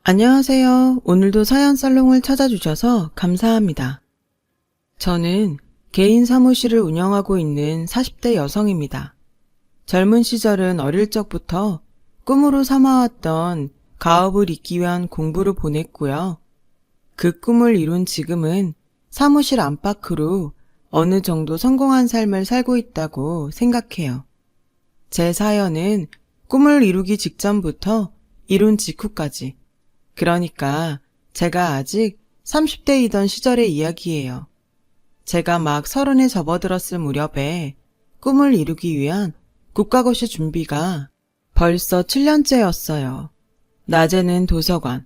안녕하세요. 오늘도 사연살롱을 찾아주셔서 감사합니다. 저는 개인 사무실을 운영하고 있는 40대 여성입니다. 젊은 시절은 어릴 적부터 꿈으로 삼아왔던 가업을 잇기 위한 공부를 보냈고요. 그 꿈을 이룬 지금은 사무실 안팎으로 어느 정도 성공한 삶을 살고 있다고 생각해요. 제 사연은 꿈을 이루기 직전부터 이룬 직후까지, 그러니까 제가 아직 30대이던 시절의 이야기예요. 제가 막 30에 접어들었을 무렵에 꿈을 이루기 위한 국가고시 준비가 벌써 7년째였어요. 낮에는 도서관,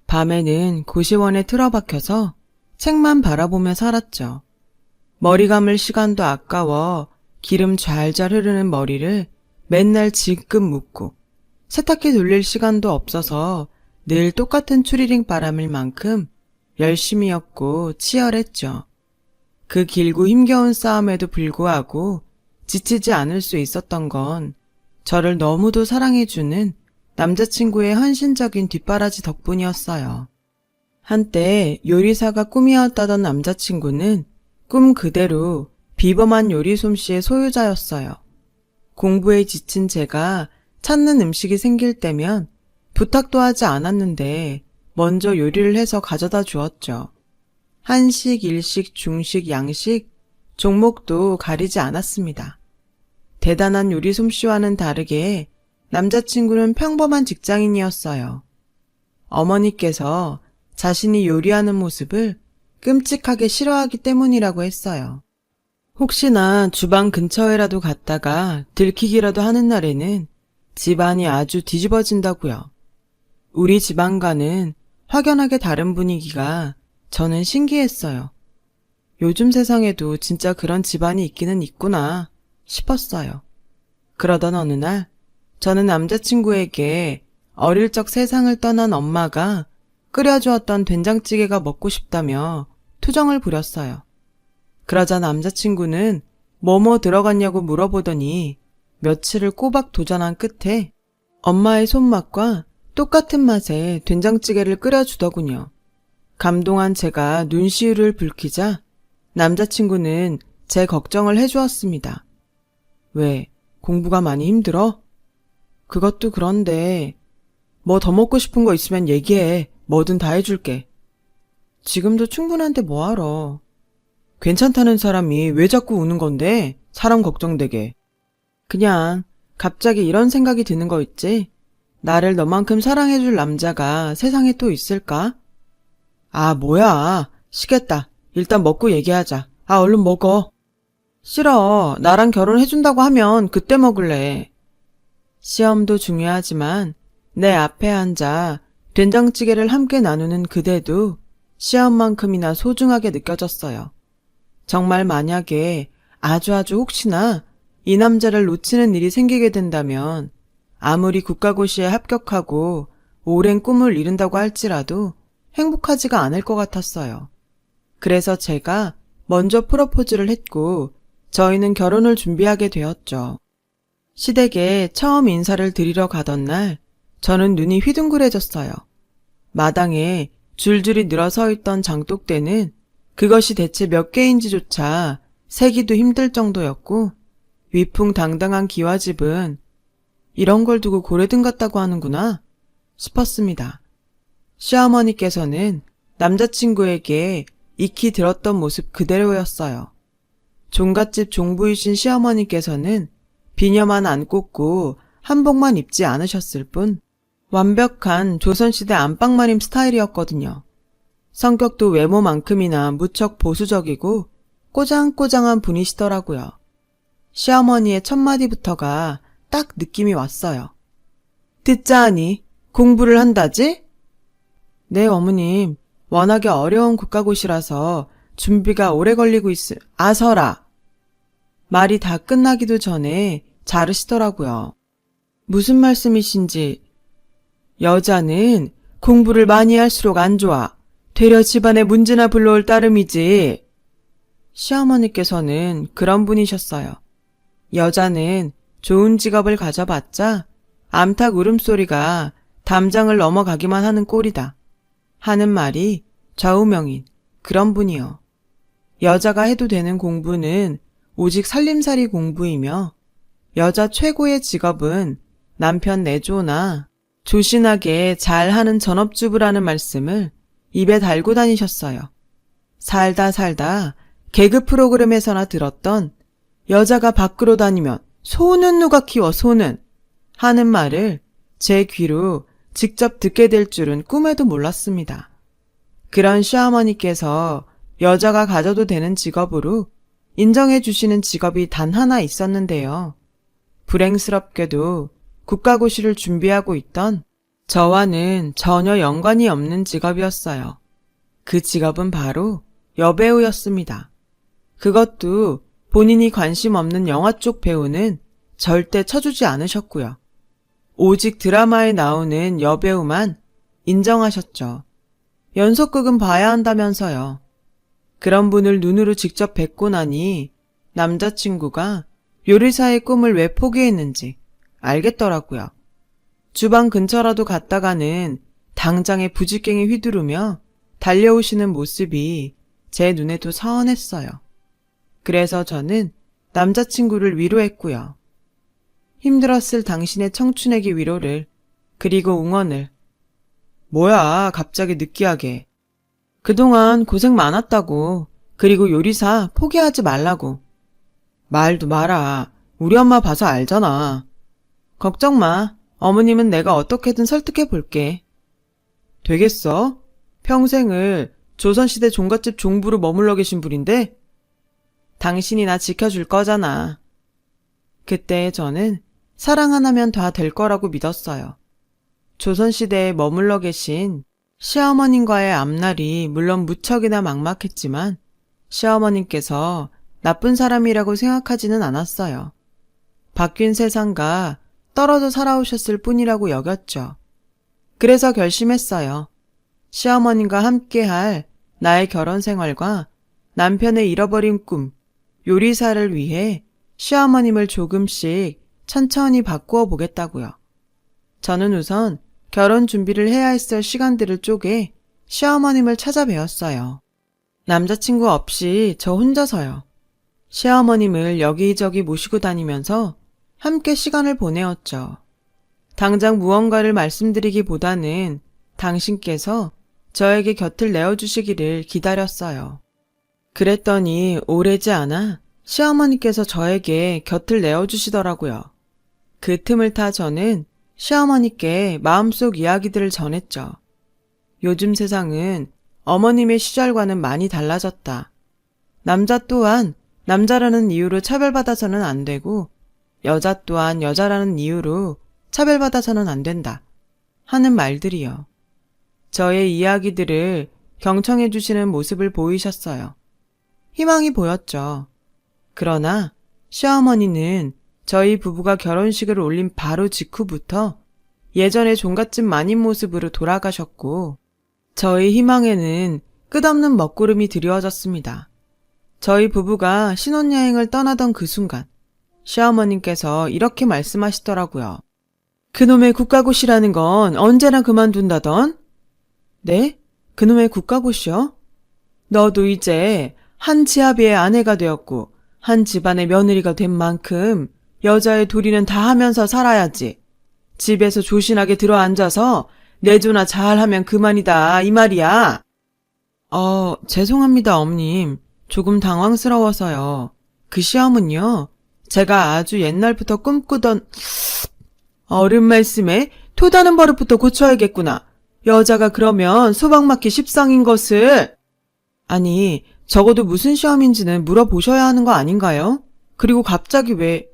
밤에는 고시원에 틀어박혀서 책만 바라보며 살았죠. 머리 감을 시간도 아까워 기름 잘잘 흐르는 머리를 맨날 질끈 묶고 세탁기 돌릴 시간도 없어서 늘 똑같은 추리링 바람일 만큼 열심히였고 치열했죠. 그 길고 힘겨운 싸움에도 불구하고 지치지 않을 수 있었던 건 저를 너무도 사랑해주는 남자친구의 헌신적인 뒷바라지 덕분이었어요. 한때 요리사가 꿈이었다던 남자친구는 꿈 그대로 비범한 요리 솜씨의 소유자였어요. 공부에 지친 제가 찾는 음식이 생길 때면 부탁도 하지 않았는데 먼저 요리를 해서 가져다 주었죠. 한식, 일식, 중식, 양식, 종목도 가리지 않았습니다. 대단한 요리 솜씨와는 다르게 남자친구는 평범한 직장인이었어요. 어머니께서 자신이 요리하는 모습을 끔찍하게 싫어하기 때문이라고 했어요. 혹시나 주방 근처에라도 갔다가 들키기라도 하는 날에는 집안이 아주 뒤집어진다고요. 우리 집안과는 확연하게 다른 분위기가 저는 신기했어요. 요즘 세상에도 진짜 그런 집안이 있기는 있구나 싶었어요. 그러던 어느 날 저는 남자친구에게 어릴 적 세상을 떠난 엄마가 끓여주었던 된장찌개가 먹고 싶다며 투정을 부렸어요. 그러자 남자친구는 뭐뭐 들어갔냐고 물어보더니 며칠을 꼬박 도전한 끝에 엄마의 손맛과 똑같은 맛의 된장찌개를 끓여주더군요. 감동한 제가 눈시울을 붉히자 남자친구는 제 걱정을 해주었습니다. 왜, 공부가 많이 힘들어? 그것도 그런데 뭐 더 먹고 싶은 거 있으면 얘기해. 뭐든 다 해줄게. 지금도 충분한데 뭐하러. 괜찮다는 사람이 왜 자꾸 우는 건데 사람 걱정되게. 그냥 갑자기 이런 생각이 드는 거 있지? 나를 너만큼 사랑해줄 남자가 세상에 또 있을까? 아, 뭐야. 시겠다. 일단 먹고 얘기하자. 아, 얼른 먹어. 싫어. 나랑 결혼해준다고 하면 그때 먹을래. 시험도 중요하지만 내 앞에 앉아 된장찌개를 함께 나누는 그대도 시험만큼이나 소중하게 느껴졌어요. 정말 만약에 아주 혹시나 이 남자를 놓치는 일이 생기게 된다면 아무리 국가고시에 합격하고 오랜 꿈을 이룬다고 할지라도 행복하지가 않을 것 같았어요. 그래서 제가 먼저 프로포즈를 했고 저희는 결혼을 준비하게 되었죠. 시댁에 처음 인사를 드리러 가던 날 저는 눈이 휘둥그레졌어요. 마당에 줄줄이 늘어서 있던 장독대는 그것이 대체 몇 개인지조차 세기도 힘들 정도였고 위풍당당한 기와집은 이런 걸 두고 고래등 같다고 하는구나 싶었습니다. 시어머니께서는 남자친구에게 익히 들었던 모습 그대로였어요. 종갓집 종부이신 시어머니께서는 비녀만 안 꽂고 한복만 입지 않으셨을 뿐 완벽한 조선시대 안방마님 스타일이었거든요. 성격도 외모만큼이나 무척 보수적이고 꼬장꼬장한 분이시더라고요. 시어머니의 첫마디부터가 딱 느낌이 왔어요. 듣자 하니 공부를 한다지? 네, 어머님. 워낙에 어려운 국가고시라서 준비가 오래 걸리고 아서라. 말이 다 끝나기도 전에 자르시더라고요. 무슨 말씀이신지. 여자는 공부를 많이 할수록 안 좋아. 되려 집안에 문제나 불러올 따름이지. 시어머니께서는 그런 분이셨어요. 여자는 좋은 직업을 가져봤자 암탉 울음소리가 담장을 넘어가기만 하는 꼴이다. 하는 말이 좌우명인 그런 분이요. 여자가 해도 되는 공부는 오직 살림살이 공부이며 여자 최고의 직업은 남편 내조나 조신하게 잘하는 전업주부라는 말씀을 입에 달고 다니셨어요. 살다 살다 개그 프로그램에서나 들었던 여자가 밖으로 다니면 소는 누가 키워 소는 하는 말을 제 귀로 직접 듣게 될 줄은 꿈에도 몰랐습니다. 그런 시어머니께서 여자가 가져도 되는 직업으로 인정해 주시는 직업이 단 하나 있었는데요. 불행스럽게도 국가고시를 준비하고 있던 저와는 전혀 연관이 없는 직업이었어요. 그 직업은 바로 여배우였습니다. 그것도 본인이 관심 없는 영화 쪽 배우는 절대 쳐주지 않으셨고요. 오직 드라마에 나오는 여배우만 인정하셨죠. 연속극은 봐야 한다면서요. 그런 분을 눈으로 직접 뵙고 나니 남자친구가 요리사의 꿈을 왜 포기했는지 알겠더라고요. 주방 근처라도 갔다가는 당장에 부지깽이 휘두르며 달려오시는 모습이 제 눈에도 서운했어요. 그래서 저는 남자친구를 위로했고요. 힘들었을 당신의 청춘에게 위로를, 그리고 응원을. 뭐야, 갑자기 느끼하게. 그동안 고생 많았다고. 그리고 요리사 포기하지 말라고. 말도 마라. 우리 엄마 봐서 알잖아. 걱정 마. 어머님은 내가 어떻게든 설득해 볼게. 되겠어? 평생을 조선시대 종갓집 종부로 머물러 계신 분인데? 당신이 나 지켜줄 거잖아. 그때 저는 사랑 하나면 다 될 거라고 믿었어요. 조선시대에 머물러 계신 시어머님과의 앞날이 물론 무척이나 막막했지만 시어머님께서 나쁜 사람이라고 생각하지는 않았어요. 바뀐 세상과 떨어져 살아오셨을 뿐이라고 여겼죠. 그래서 결심했어요. 시어머님과 함께할 나의 결혼 생활과 남편의 잃어버린 꿈, 요리사를 위해 시어머님을 조금씩 천천히 바꾸어 보겠다고요. 저는 우선 결혼 준비를 해야 했을 시간들을 쪼개 시어머님을 찾아뵈었어요. 남자친구 없이 저 혼자서요. 시어머님을 여기저기 모시고 다니면서 함께 시간을 보내었죠. 당장 무언가를 말씀드리기보다는 당신께서 저에게 곁을 내어주시기를 기다렸어요. 그랬더니 오래지 않아 시어머니께서 저에게 곁을 내어주시더라고요. 그 틈을 타 저는 시어머니께 마음속 이야기들을 전했죠. 요즘 세상은 어머님의 시절과는 많이 달라졌다. 남자 또한 남자라는 이유로 차별받아서는 안 되고 여자 또한 여자라는 이유로 차별받아서는 안 된다. 하는 말들이요. 저의 이야기들을 경청해 주시는 모습을 보이셨어요. 희망이 보였죠. 그러나 시어머니는 저희 부부가 결혼식을 올린 바로 직후부터 예전의 종갓집 마님 모습으로 돌아가셨고 저희 희망에는 끝없는 먹구름이 드리워졌습니다. 저희 부부가 신혼여행을 떠나던 그 순간 시어머님께서 이렇게 말씀하시더라고요. 그놈의 국가고시라는 건 언제나 그만둔다던? 네? 그놈의 국가고시요? 너도 이제 한 지아비의 아내가 되었고 한 집안의 며느리가 된 만큼 여자의 도리는 다 하면서 살아야지. 집에서 조신하게 들어앉아서 내조나 잘하면 그만이다 이 말이야. 죄송합니다 어머님. 조금 당황스러워서요. 그 시험은요. 제가 아주 옛날부터 꿈꾸던 어른 말씀에 토다는 버릇부터 고쳐야겠구나. 여자가 그러면 소박 맞기 십상인 것을. 아니 적어도 무슨 시험인지는 물어보셔야 하는 거 아닌가요? 그리고 갑자기 왜.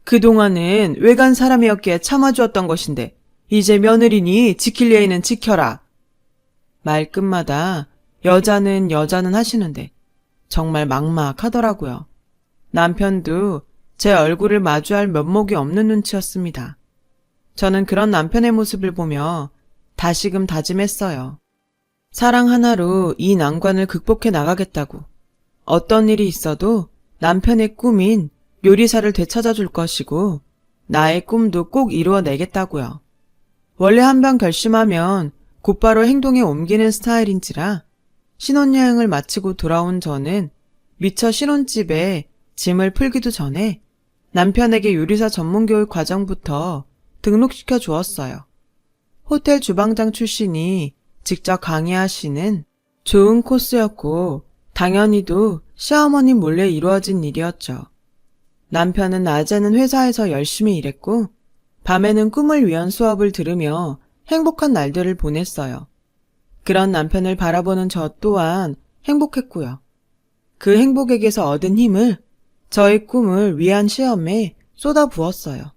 그동안은 외간 사람이었기에 참아주었던 것인데 이제 며느리니 지킬 예의는 지켜라. 말끝마다 여자는 하시는데 정말 막막하더라고요. 남편도 제 얼굴을 마주할 면목이 없는 눈치였습니다. 저는 그런 남편의 모습을 보며 다시금 다짐했어요. 사랑 하나로 이 난관을 극복해 나가겠다고. 어떤 일이 있어도 남편의 꿈인 요리사를 되찾아 줄 것이고 나의 꿈도 꼭 이루어내겠다고요. 원래 한 번 결심하면 곧바로 행동에 옮기는 스타일인지라 신혼여행을 마치고 돌아온 저는 미처 신혼집에 짐을 풀기도 전에 남편에게 요리사 전문교육 과정부터 등록시켜 주었어요. 호텔 주방장 출신이 직접 강의하시는 좋은 코스였고 당연히도 시어머니 몰래 이루어진 일이었죠. 남편은 낮에는 회사에서 열심히 일했고 밤에는 꿈을 위한 수업을 들으며 행복한 날들을 보냈어요. 그런 남편을 바라보는 저 또한 행복했고요. 그 행복에게서 얻은 힘을 저의 꿈을 위한 시험에 쏟아부었어요.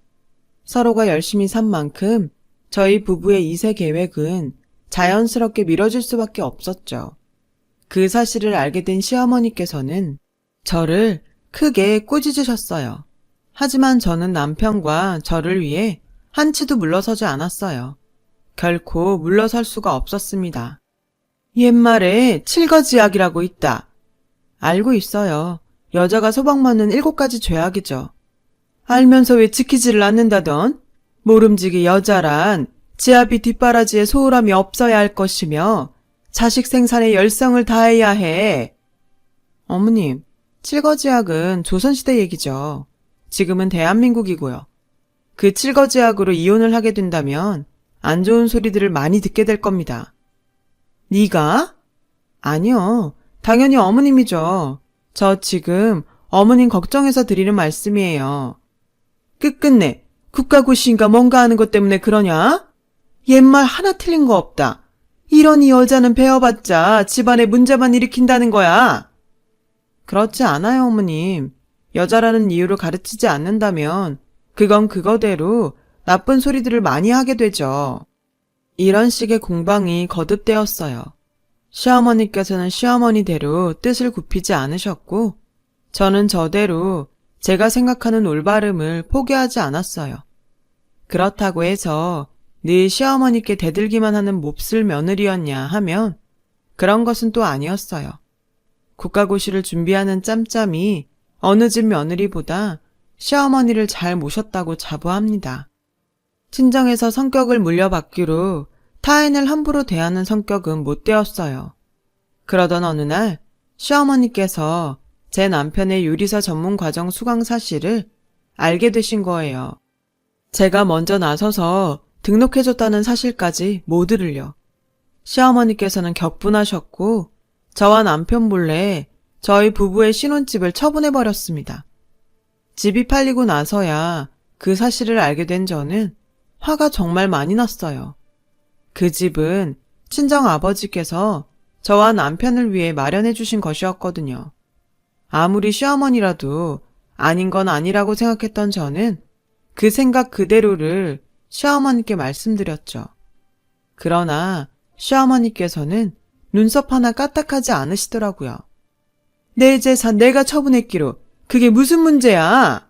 서로가 열심히 산 만큼 저희 부부의 2세 계획은 자연스럽게 미뤄질 수밖에 없었죠. 그 사실을 알게 된 시어머니께서는 저를 크게 꾸짖으셨어요. 하지만 저는 남편과 저를 위해 한치도 물러서지 않았어요. 결코 물러설 수가 없었습니다. 옛말에 칠거지약이라고 있다. 알고 있어요. 여자가 소방 맞는 7가지 죄악이죠. 알면서 왜 지키지를 않는다던? 모름지기 여자란 지아비 뒷바라지에 소홀함이 없어야 할 것이며 자식 생산에 열성을 다해야 해. 어머님, 칠거지약은 조선시대 얘기죠. 지금은 대한민국이고요. 그 칠거지약으로 이혼을 하게 된다면 안 좋은 소리들을 많이 듣게 될 겁니다. 네가? 아니요. 당연히 어머님이죠. 저 지금 어머님 걱정해서 드리는 말씀이에요. 끝끝내 국가고시인가 뭔가 하는 것 때문에 그러냐? 옛말 하나 틀린 거 없다. 이러니 여자는 배워봤자 집안에 문제만 일으킨다는 거야. 그렇지 않아요, 어머님. 여자라는 이유로 가르치지 않는다면 그건 그거대로 나쁜 소리들을 많이 하게 되죠. 이런 식의 공방이 거듭되었어요. 시어머니께서는 시어머니대로 뜻을 굽히지 않으셨고 저는 저대로 제가 생각하는 올바름을 포기하지 않았어요. 그렇다고 해서 늘 시어머니께 대들기만 하는 몹쓸 며느리였냐 하면 그런 것은 또 아니었어요. 국가고시를 준비하는 짬짬이 어느 집 며느리보다 시어머니를 잘 모셨다고 자부합니다. 친정에서 성격을 물려받기로 타인을 함부로 대하는 성격은 못 되었어요. 그러던 어느 날 시어머니께서 제 남편의 요리사 전문 과정 수강 사실을 알게 되신 거예요. 제가 먼저 나서서 등록해줬다는 사실까지 모두를요. 시어머니께서는 격분하셨고 저와 남편 몰래 저희 부부의 신혼집을 처분해버렸습니다. 집이 팔리고 나서야 그 사실을 알게 된 저는 화가 정말 많이 났어요. 그 집은 친정 아버지께서 저와 남편을 위해 마련해 주신 것이었거든요. 아무리 시어머니라도 아닌 건 아니라고 생각했던 저는 그 생각 그대로를 시어머니께 말씀드렸죠. 그러나 시어머니께서는 눈썹 하나 까딱하지 않으시더라고요. 내 재산 내가 처분했기로 그게 무슨 문제야?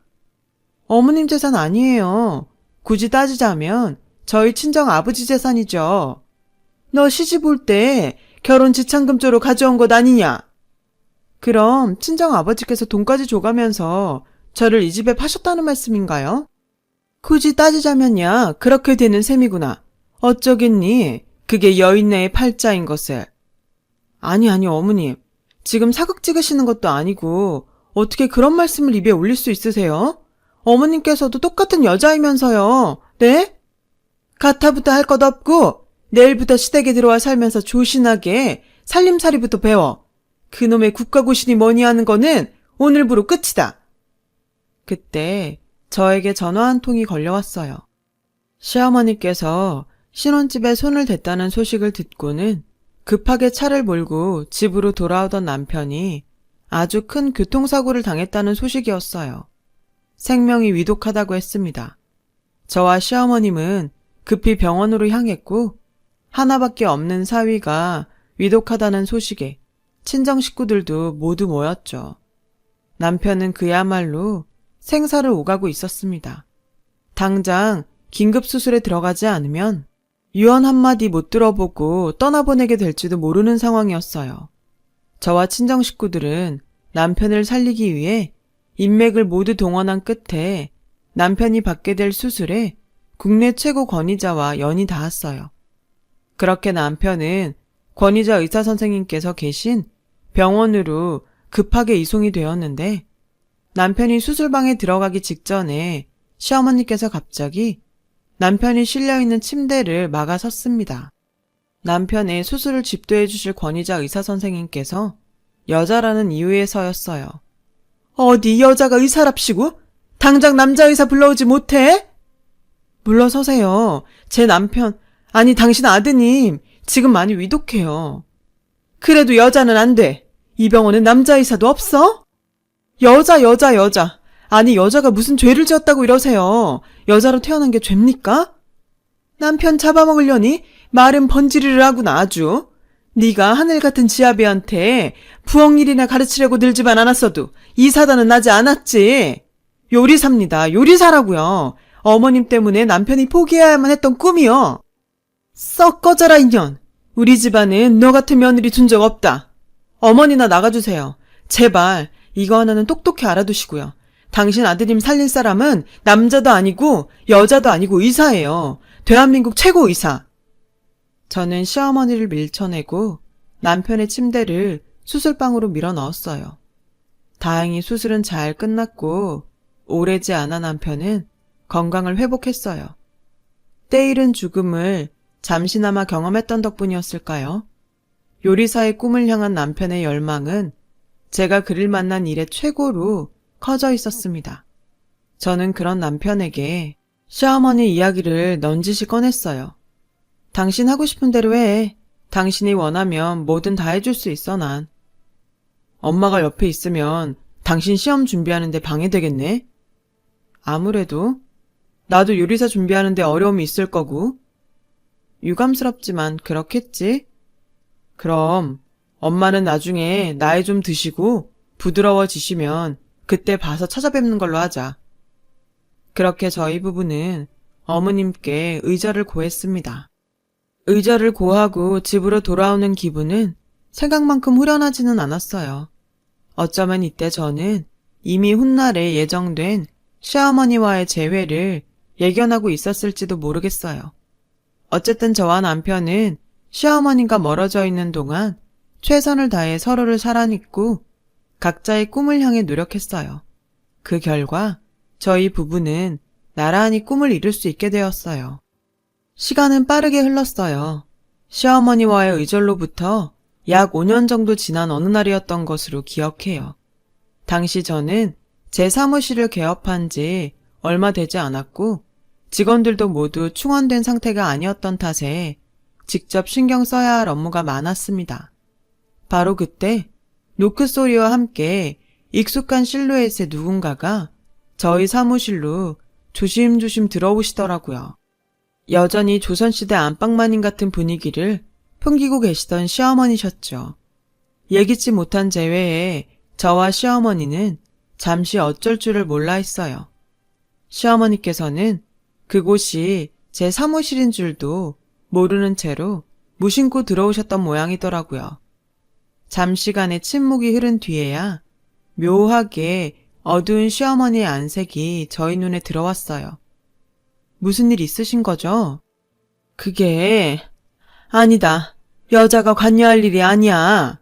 어머님 재산 아니에요. 굳이 따지자면 저희 친정 아버지 재산이죠. 너 시집 올 때 결혼 지참금 쪽으로 가져온 것 아니냐? 그럼 친정 아버지께서 돈까지 줘가면서 저를 이 집에 파셨다는 말씀인가요? 굳이 따지자면야 그렇게 되는 셈이구나. 어쩌겠니? 그게 여인네의 팔자인 것을. 아니 어머님. 지금 사극 찍으시는 것도 아니고 어떻게 그런 말씀을 입에 올릴 수 있으세요? 어머님께서도 똑같은 여자이면서요. 네? 가타부터 할 것 없고 내일부터 시댁에 들어와 살면서 조신하게 살림살이부터 배워. 그놈의 국가고시니 뭐니 하는 거는 오늘부로 끝이다. 그때 저에게 전화 한 통이 걸려왔어요. 시어머니께서 신혼집에 손을 댔다는 소식을 듣고는 급하게 차를 몰고 집으로 돌아오던 남편이 아주 큰 교통사고를 당했다는 소식이었어요. 생명이 위독하다고 했습니다. 저와 시어머님은 급히 병원으로 향했고 하나밖에 없는 사위가 위독하다는 소식에 친정 식구들도 모두 모였죠. 남편은 그야말로 생사를 오가고 있었습니다. 당장 긴급수술에 들어가지 않으면 유언 한마디 못 들어보고 떠나보내게 될지도 모르는 상황이었어요. 저와 친정 식구들은 남편을 살리기 위해 인맥을 모두 동원한 끝에 남편이 받게 될 수술에 국내 최고 권위자와 연이 닿았어요. 그렇게 남편은 권위자 의사 선생님께서 계신 병원으로 급하게 이송이 되었는데 남편이 수술방에 들어가기 직전에 시어머니께서 갑자기 남편이 실려있는 침대를 막아섰습니다. 남편의 수술을 집도해 주실 권위자 의사 선생님께서 여자라는 이유에서였어요. 어디 여자가 의사랍시고? 당장 남자 의사 불러오지 못해? 물러서세요. 제 남편, 아니 당신 아드님 지금 많이 위독해요. 그래도 여자는 안 돼. 이 병원엔 남자 의사도 없어? 여자. 아니 여자가 무슨 죄를 지었다고 이러세요. 여자로 태어난 게 죄입니까? 남편 잡아먹으려니 말은 번지르르 하구나 아주. 네가 하늘 같은 지아비한테 부엌일이나 가르치려고 늘지만 않았어도 이 사단은 나지 않았지. 요리사입니다. 요리사라고요. 어머님 때문에 남편이 포기해야만 했던 꿈이요. 썩 꺼져라 인연. 우리 집안은 너 같은 며느리 둔 적 없다. 어머니나 나가주세요. 제발 이거 하나는 똑똑히 알아두시고요. 당신 아드님 살릴 사람은 남자도 아니고 여자도 아니고 의사예요. 대한민국 최고 의사. 저는 시어머니를 밀쳐내고 남편의 침대를 수술방으로 밀어 넣었어요. 다행히 수술은 잘 끝났고 오래지 않아 남편은 건강을 회복했어요. 때이른 죽음을 잠시나마 경험했던 덕분이었을까요? 요리사의 꿈을 향한 남편의 열망은 제가 그를 만난 이래 최고로 커져 있었습니다. 저는 그런 남편에게 시어머니 이야기를 넌지시 꺼냈어요. 당신 하고 싶은 대로 해. 당신이 원하면 뭐든 다 해줄 수 있어 난. 엄마가 옆에 있으면 당신 시험 준비하는데 방해되겠네? 아무래도 나도 요리사 준비하는데 어려움이 있을 거고. 유감스럽지만 그렇겠지? 그럼 엄마는 나중에 나이 좀 드시고 부드러워지시면 그때 봐서 찾아뵙는 걸로 하자. 그렇게 저희 부부는 어머님께 의절을 고했습니다. 의절을 고하고 집으로 돌아오는 기분은 생각만큼 후련하지는 않았어요. 어쩌면 이때 저는 이미 훗날에 예정된 시어머니와의 재회를 예견하고 있었을지도 모르겠어요. 어쨌든 저와 남편은 시어머니가 멀어져 있는 동안 최선을 다해 서로를 사랑했고 각자의 꿈을 향해 노력했어요. 그 결과 저희 부부는 나란히 꿈을 이룰 수 있게 되었어요. 시간은 빠르게 흘렀어요. 시어머니와의 의절로부터 약 5년 정도 지난 어느 날이었던 것으로 기억해요. 당시 저는 제 사무실을 개업한 지 얼마 되지 않았고 직원들도 모두 충원된 상태가 아니었던 탓에 직접 신경 써야 할 업무가 많았습니다. 바로 그때 노크 소리와 함께 익숙한 실루엣의 누군가가 저희 사무실로 조심조심 들어오시더라고요. 여전히 조선시대 안방마님 같은 분위기를 풍기고 계시던 시어머니셨죠. 예기치 못한 재회에 저와 시어머니는 잠시 어쩔 줄을 몰라 했어요. 시어머니께서는 그곳이 제 사무실인 줄도 모르는 채로 무심코 들어오셨던 모양이더라고요. 잠시간의 침묵이 흐른 뒤에야 묘하게 어두운 시어머니의 안색이 저희 눈에 들어왔어요. 무슨 일 있으신 거죠? 그게... 아니다. 여자가 관여할 일이 아니야.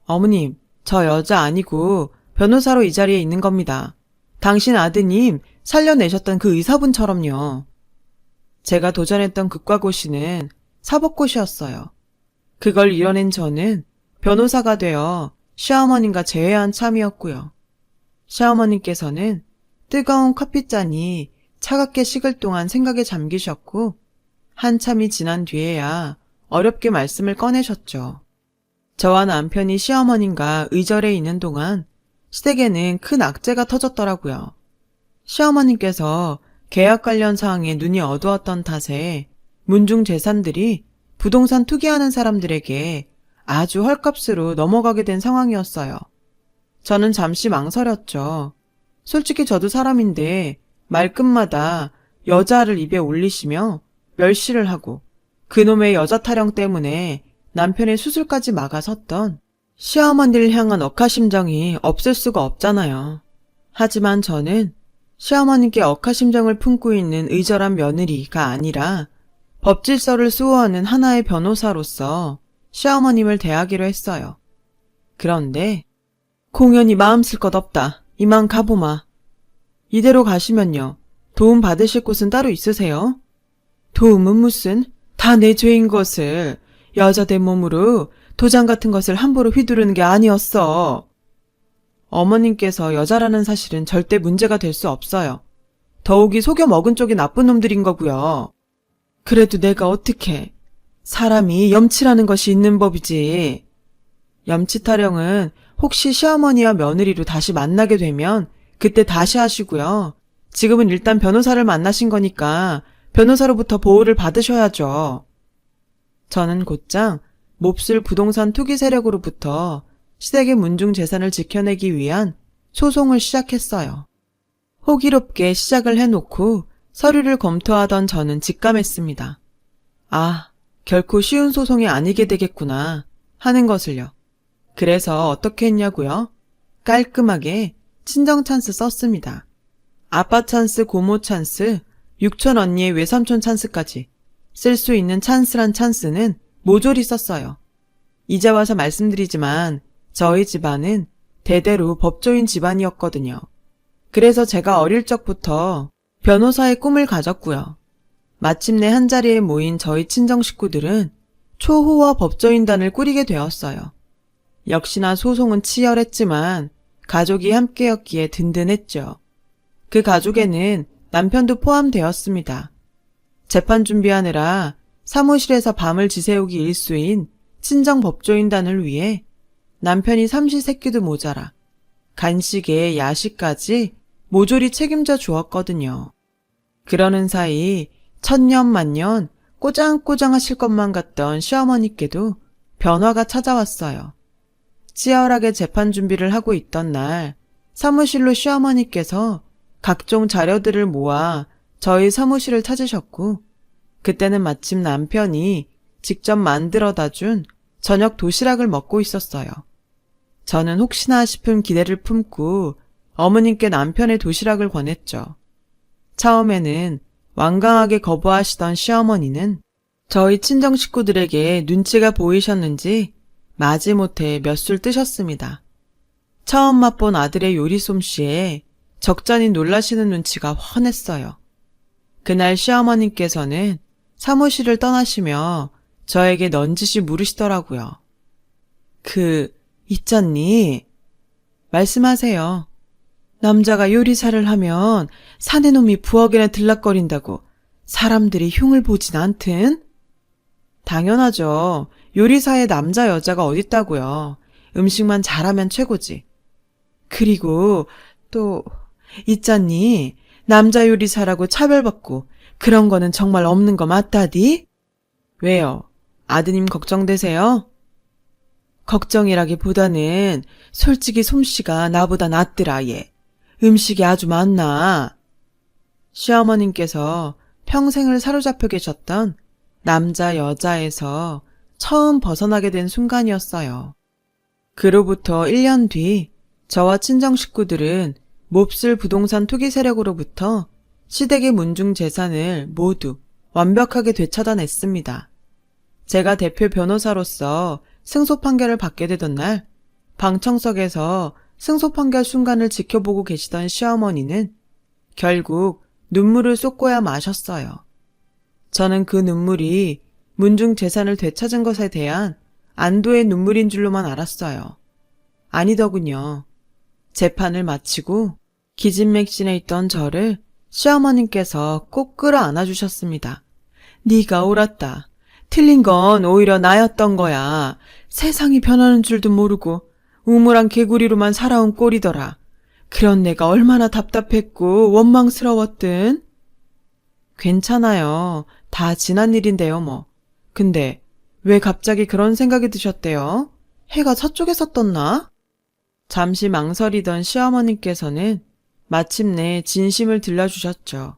어머님, 저 여자 아니고 변호사로 이 자리에 있는 겁니다. 당신 아드님 살려내셨던 그 의사분처럼요. 제가 도전했던 극과고시는 사법고시였어요. 그걸 이뤄낸 저는 변호사가 되어 시어머님과 재회한 참이었고요. 시어머님께서는 뜨거운 커피잔이 차갑게 식을 동안 생각에 잠기셨고 한참이 지난 뒤에야 어렵게 말씀을 꺼내셨죠. 저와 남편이 시어머님과 의절에 있는 동안 시댁에는 큰 악재가 터졌더라고요. 시어머님께서 계약 관련 사항에 눈이 어두웠던 탓에 문중 재산들이 부동산 투기하는 사람들에게 아주 헐값으로 넘어가게 된 상황이었어요. 저는 잠시 망설였죠. 솔직히 저도 사람인데 말끝마다 여자를 입에 올리시며 멸시를 하고 그놈의 여자 타령 때문에 남편의 수술까지 막아섰던 시어머니를 향한 억하심정이 없을 수가 없잖아요. 하지만 저는 시어머니께 억하심정을 품고 있는 의절한 며느리가 아니라 법질서를 수호하는 하나의 변호사로서 시어머님을 대하기로 했어요. 그런데 공연히 마음 쓸 것 없다. 이만 가보마. 이대로 가시면요. 도움 받으실 곳은 따로 있으세요? 도움은 무슨? 다 내 죄인 것을 여자 된 몸으로 도장 같은 것을 함부로 휘두르는 게 아니었어. 어머님께서 여자라는 사실은 절대 문제가 될 수 없어요. 더욱이 속여 먹은 쪽이 나쁜 놈들인 거고요. 그래도 내가 어떻게 사람이 염치라는 것이 있는 법이지. 염치 타령은 혹시 시어머니와 며느리로 다시 만나게 되면 그때 다시 하시고요. 지금은 일단 변호사를 만나신 거니까 변호사로부터 보호를 받으셔야죠. 저는 곧장 몹쓸 부동산 투기 세력으로부터 시댁의 문중 재산을 지켜내기 위한 소송을 시작했어요. 호기롭게 시작을 해놓고 서류를 검토하던 저는 직감했습니다. 아, 결코 쉬운 소송이 아니게 되겠구나 하는 것을요. 그래서 어떻게 했냐고요? 깔끔하게 친정 찬스 썼습니다. 아빠 찬스, 고모 찬스, 육촌 언니의 외삼촌 찬스까지 쓸 수 있는 찬스란 찬스는 모조리 썼어요. 이제 와서 말씀드리지만 저희 집안은 대대로 법조인 집안이었거든요. 그래서 제가 어릴 적부터 변호사의 꿈을 가졌고요. 마침내 한자리에 모인 저희 친정 식구들은 초호화 법조인단을 꾸리게 되었어요. 역시나 소송은 치열했지만 가족이 함께였기에 든든했죠. 그 가족에는 남편도 포함되었습니다. 재판 준비하느라 사무실에서 밤을 지새우기 일수인 친정 법조인단을 위해 남편이 삼시세끼도 모자라 간식에 야식까지 모조리 책임져 주었거든요. 그러는 사이 천년만년 꼬장꼬장 하실 것만 같던 시어머니께도 변화가 찾아왔어요. 치열하게 재판 준비를 하고 있던 날 사무실로 시어머니께서 각종 자료들을 모아 저희 사무실을 찾으셨고 그때는 마침 남편이 직접 만들어다 준 저녁 도시락을 먹고 있었어요. 저는 혹시나 싶은 기대를 품고 어머님께 남편의 도시락을 권했죠. 처음에는 완강하게 거부하시던 시어머니는 저희 친정 식구들에게 눈치가 보이셨는지 마지못해 몇 술 뜨셨습니다. 처음 맛본 아들의 요리 솜씨에 적잖이 놀라시는 눈치가 훤했어요. 그날 시어머님께서는 사무실을 떠나시며 저에게 넌지시 물으시더라고요. 있잖니? 말씀하세요. 남자가 요리사를 하면 사내놈이 부엌에나 들락거린다고 사람들이 흉을 보진 않든? 당연하죠. 요리사에 남자 여자가 어딨다고요. 음식만 잘하면 최고지. 그리고 또 있잖니? 남자 요리사라고 차별받고 그런 거는 정말 없는 거 맞다디? 왜요? 아드님 걱정되세요? 걱정이라기보다는 솔직히 솜씨가 나보다 낫더라 얘. 음식이 아주 많나. 시어머님께서 평생을 사로잡혀 계셨던 남자 여자에서 처음 벗어나게 된 순간이었어요. 그로부터 1년 뒤 저와 친정 식구들은 몹쓸 부동산 투기 세력으로부터 시댁의 문중 재산을 모두 완벽하게 되찾아냈습니다. 제가 대표 변호사로서 승소 판결을 받게 되던 날 방청석에서 승소 판결 순간을 지켜보고 계시던 시어머니는 결국 눈물을 쏟고야 마셨어요. 저는 그 눈물이 문중 재산을 되찾은 것에 대한 안도의 눈물인 줄로만 알았어요. 아니더군요. 재판을 마치고 기진맥진해 있던 저를 시어머님께서 꼭 끌어안아 주셨습니다. 네가 옳았다. 틀린 건 오히려 나였던 거야. 세상이 변하는 줄도 모르고 우물한 개구리로만 살아온 꼴이더라. 그런 내가 얼마나 답답했고 원망스러웠든. 괜찮아요. 다 지난 일인데요 뭐. 근데 왜 갑자기 그런 생각이 드셨대요? 해가 서쪽에서 떴나? 잠시 망설이던 시어머님께서는 마침내 진심을 들려주셨죠.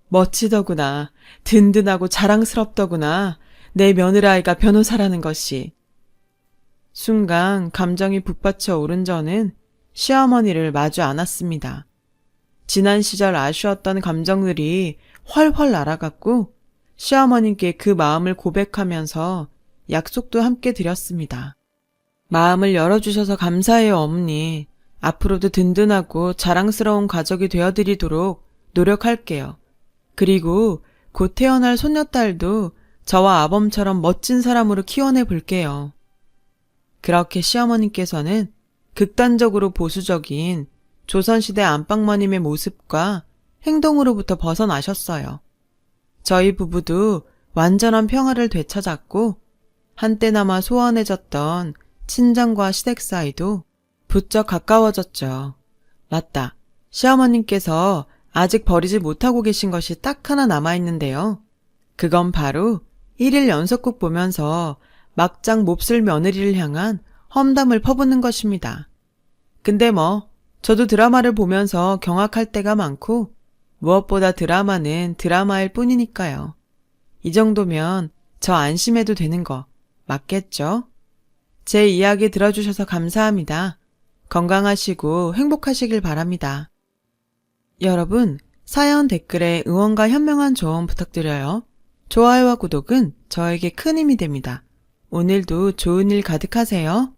멋지더구나. 든든하고 자랑스럽더구나. 내 며느라이가 변호사라는 것이. 순간 감정이 북받쳐 오른 저는 시어머니를 마주 안았습니다. 지난 시절 아쉬웠던 감정들이 훨훨 날아갔고 시어머님께 그 마음을 고백하면서 약속도 함께 드렸습니다. 마음을 열어주셔서 감사해요, 어머니. 앞으로도 든든하고 자랑스러운 가족이 되어드리도록 노력할게요. 그리고 곧 태어날 손녀딸도 저와 아범처럼 멋진 사람으로 키워내 볼게요. 그렇게 시어머님께서는 극단적으로 보수적인 조선시대 안방마님의 모습과 행동으로부터 벗어나셨어요. 저희 부부도 완전한 평화를 되찾았고 한때나마 소원해졌던 친정과 시댁 사이도 부쩍 가까워졌죠. 맞다. 시어머님께서 아직 버리지 못하고 계신 것이 딱 하나 남아있는데요. 그건 바로 1일 연속극 보면서 막장 몹쓸 며느리를 향한 험담을 퍼붓는 것입니다. 근데 저도 드라마를 보면서 경악할 때가 많고 무엇보다 드라마는 드라마일 뿐이니까요. 이 정도면 저 안심해도 되는 거 맞겠죠? 제 이야기 들어주셔서 감사합니다. 건강하시고 행복하시길 바랍니다. 여러분, 사연 댓글에 응원과 현명한 조언 부탁드려요. 좋아요와 구독은 저에게 큰 힘이 됩니다. 오늘도 좋은 일 가득하세요.